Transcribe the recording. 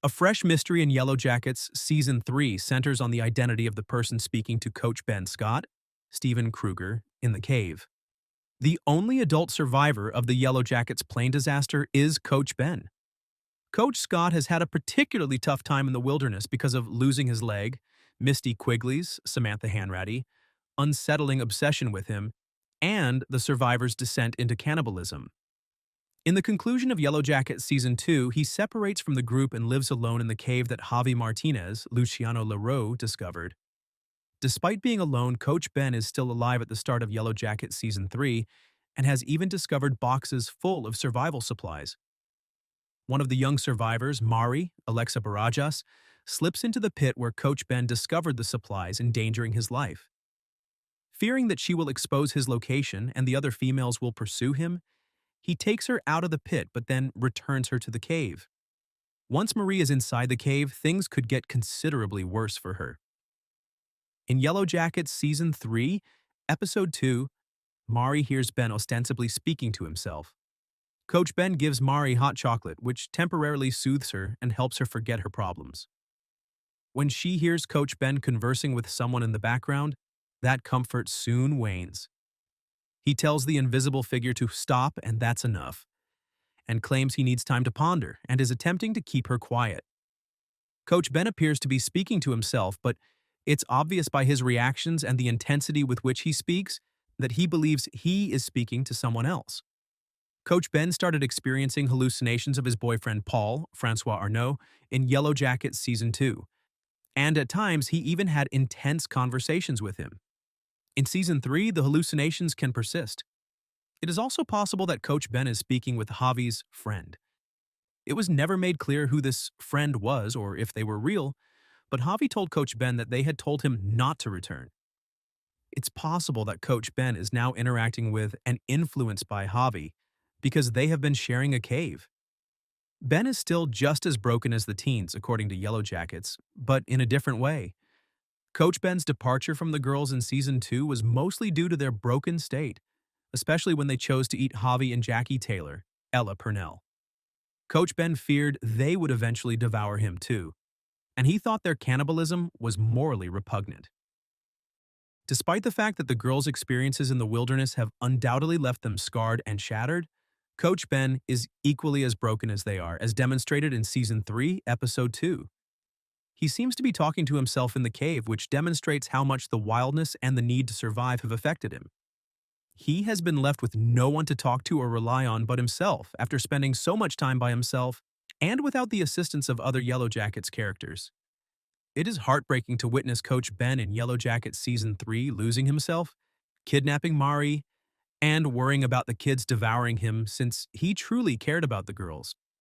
A fresh mystery in Yellowjackets Season 3 centers on the identity of the person speaking to Coach Ben Scott, Stephen Kruger, in the cave. The only adult survivor of the Yellowjackets plane disaster is Coach Ben. Coach Scott has had a particularly tough time in the wilderness because of losing his leg, Misty Quigley's, Samantha Hanratty, unsettling obsession with him, and the survivor's descent into cannibalism. In the conclusion of Yellowjackets Season 2, he separates from the group and lives alone in the cave that Javi Martinez, Luciano Leroux, discovered. Despite being alone, Coach Ben is still alive at the start of Yellowjackets Season 3 and has even discovered boxes full of survival supplies. One of the young survivors, Mari, Alexa Barajas, slips into the pit where Coach Ben discovered the supplies, endangering his life. Fearing that she will expose his location and the other females will pursue him, he takes her out of the pit but then returns her to the cave. Once Marie is inside the cave, things could get considerably worse for her. In Yellowjackets Season 3, Episode 2, Mari hears Ben ostensibly speaking to himself. Coach Ben gives Mari hot chocolate, which temporarily soothes her and helps her forget her problems. When she hears Coach Ben conversing with someone in the background, that comfort soon wanes. He tells the invisible figure to stop and that's enough, and claims he needs time to ponder and is attempting to keep her quiet. Coach Ben appears to be speaking to himself, but it's obvious by his reactions and the intensity with which he speaks that he believes he is speaking to someone else. Coach Ben started experiencing hallucinations of his boyfriend Paul, Francois Arnault, in Yellowjackets Season 2, and at times he even had intense conversations with him. In Season 3, the hallucinations can persist. It is also possible that Coach Ben is speaking with Javi's friend. It was never made clear who this friend was or if they were real, but Javi told Coach Ben that they had told him not to return. It's possible that Coach Ben is now interacting with and influenced by Javi because they have been sharing a cave. Ben is still just as broken as the teens, according to Yellowjackets, but in a different way. Coach Ben's departure from the girls in Season 2 was mostly due to their broken state, especially when they chose to eat Javi and Jackie Taylor, Ella Purnell. Coach Ben feared they would eventually devour him too, and he thought their cannibalism was morally repugnant. Despite the fact that the girls' experiences in the wilderness have undoubtedly left them scarred and shattered, Coach Ben is equally as broken as they are, as demonstrated in Season 3, Episode 2. He seems to be talking to himself in the cave, which demonstrates how much the wildness and the need to survive have affected him. He has been left with no one to talk to or rely on but himself after spending so much time by himself and without the assistance of other Yellowjackets characters. It is heartbreaking to witness Coach Ben in Yellowjackets Season 3 losing himself, kidnapping Mari, and worrying about the kids devouring him since he truly cared about the girls.